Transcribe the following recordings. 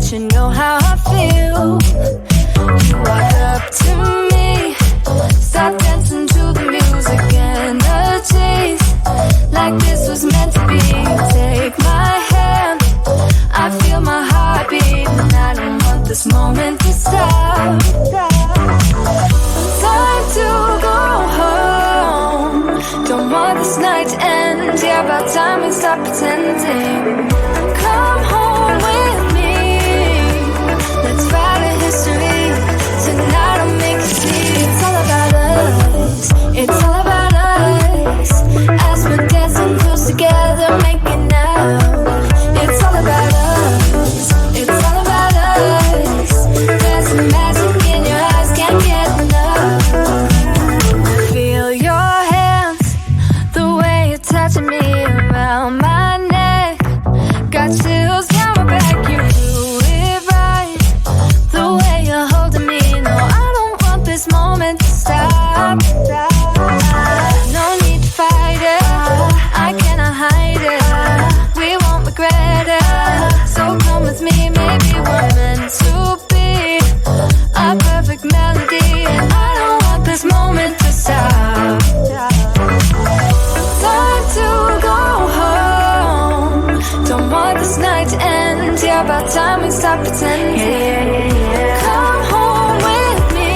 let you know how I feel. You walk up to me, start dancing to the music and the chase, like this was meant to be. Take my hand, I feel my heart beat, and I don't want this moment to stop. Time to go home, don't want this night to end. Yeah, about time we stop pretending. Come home with me, let's write a history. Tonight I'll make you see. It's all about us, it's all about us. As we're dancing close together, making out. It's all about us, it's all about us. There's some magic in your eyes, can't get enough. Feel your hands, the way you're touching me around my neck. Got chills down my back, you do it right. The way you're holding me, no, I don't want this moment to stop. No need to fight it, I cannot hide it. We won't regret it, so come with me. Maybe we're meant to be a perfect melody, and I don't want this moment to stop. Time to go home, don't want this night to end. Yeah, about time we stop pretending. Come home with me,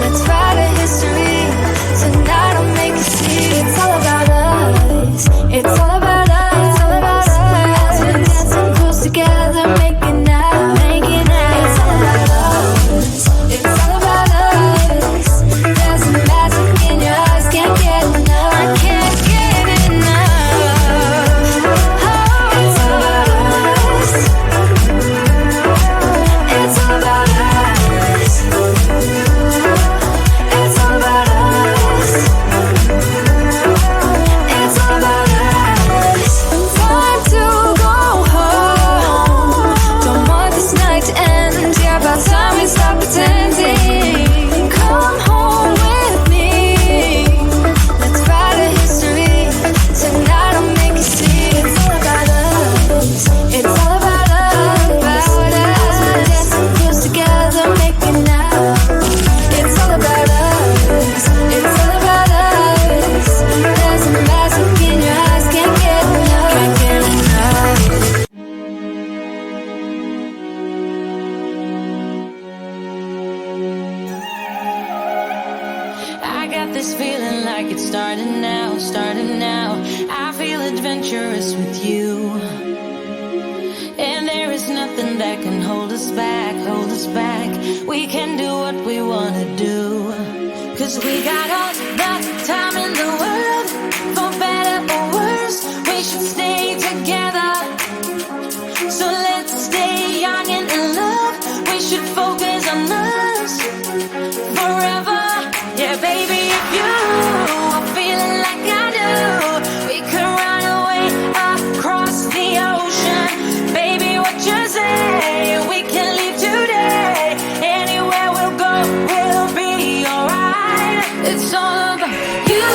let's write a history. Tonight I'll make you see. It's all about us, it's all about us, it's all about us. As we're dancing close together, making out, making out. It's all about us, it's all about us. There's some magic in your eyes, can't get enough. I can't get enough. Oh, it's all about us, it's all about us. It's all about us, it's all about us. Time to go home, don't want this night to end. Yeah, about time we stop pretending. Come home with me, let's write a history. Tonight I'll make you see. It's all about us, it's all about us, about us. We're dancing close together, making out. It's all about us, it's all about us. There's some magic in your eyes, can't get enough, can't get enough. I got this feeling like it's starting now, starting now. I feel adventurous with you, and there is nothing that can hold us back, hold us back. We can do what we wanna do, 'cause we got all the time in the world. For better or worse, we should stay together. So let's stay young and in love. We should focus on us forever. Yeah, baby, if you are feeling like I do, we could run away across the ocean. Baby, what you say? We can leave today. Anywhere we'll go, we'll be alright. It's all about you.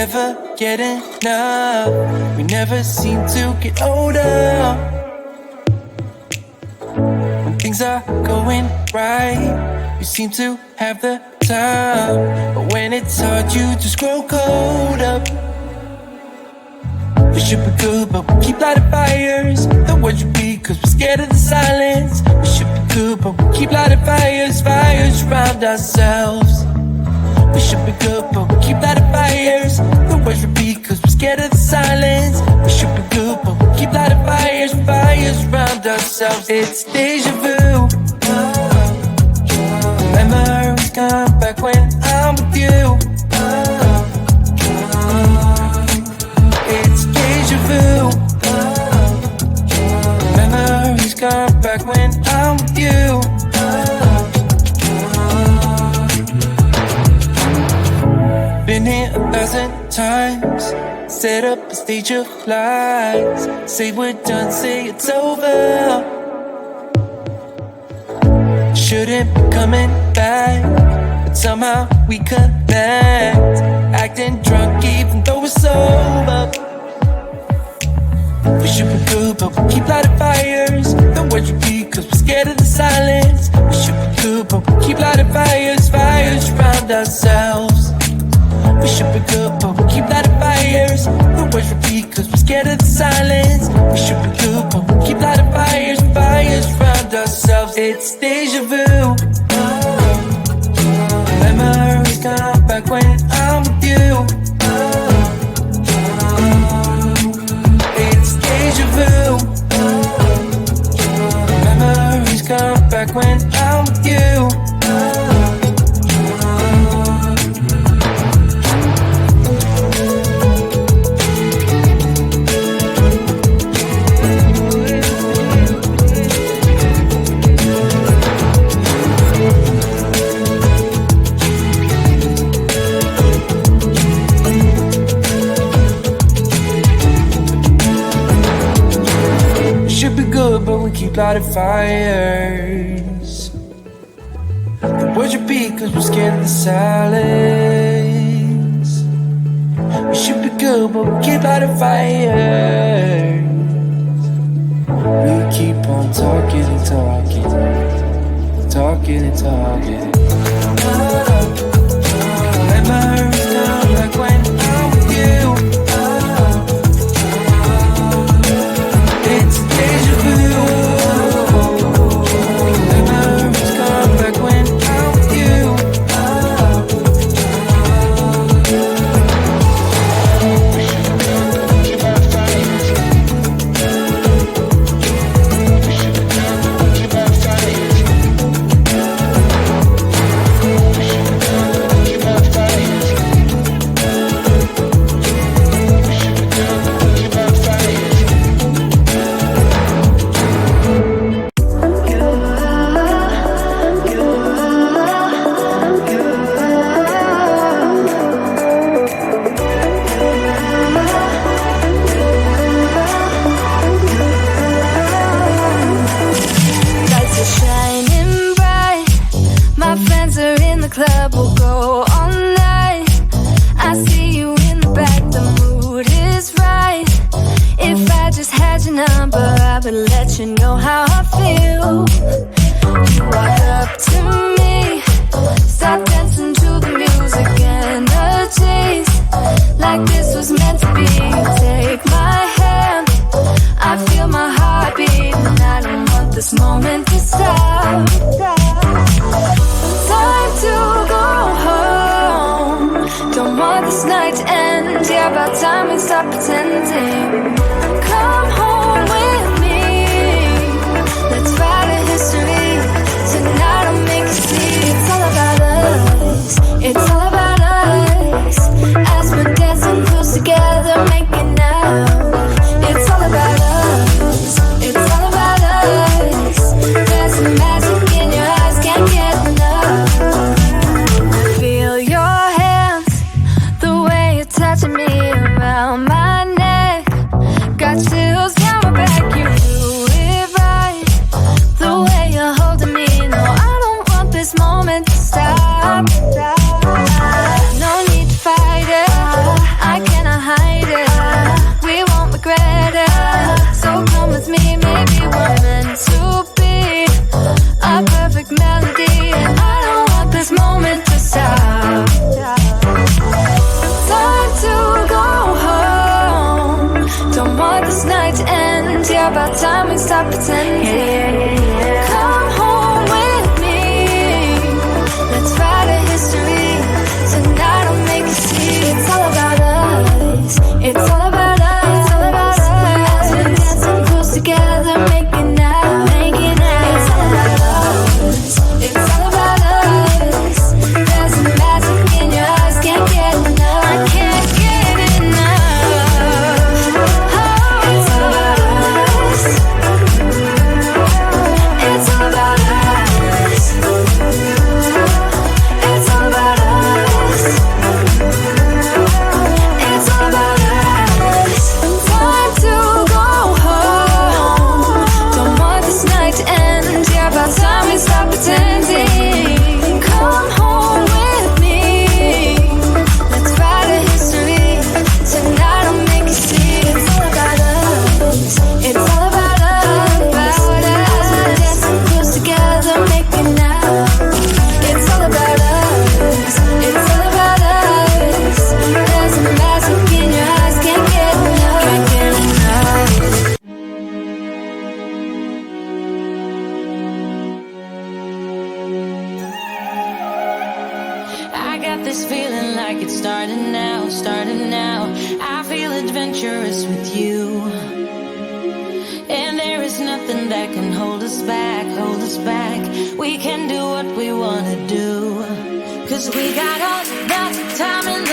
never get enough. We never seem to get older. When things are going right, you seem to have the time. But when it's hard, you just grow colder. We should be good, but we keep lighting fires. The words repeat, cause we're scared of the silence. We should be good, but we keep lighting fires, fires around ourselves. We should be good, but we keep lighting fires. The words repeat, cause we're scared of the silence. We should be good, but we keep lighting fires, fires around ourselves. It's deja vu. Memories come back when I'm with you. It's deja vu. Memories come back when I'm with you. Been here 1,000 times. Set up a stage of lies. Say we're done, say it's over. Shouldn't be coming back, but somehow we connect. Acting drunk even though we're sober. We should be good, but we keep lighting fires. The words repeat, cause we're scared of the silence. We should be good, but we keep lighting fires, fires around ourselves. We should be good, but we keep lighting fires. The words repeat, cause we're scared of the silence. We should be good, but we keep lighting fires, fires around ourselves. It's deja vu. Memories come back when I'm with you. It's deja vu. Memories come back when I'm with you. But we keep lighting fires. The words repeat cause we're scared of the silence. We should be good, but we keep lighting fires. We keep on talking and talking, talking and talking. Memories come back when I'm with you. It's deja vu. Memories come back when I'm with you. Come home with me. Let's write a history. got this feeling like it's starting now, starting now. I feel adventurous with you. And there is nothing that can hold us back, hold us back. We can do what we wanna do. 'Cause we got all the time in the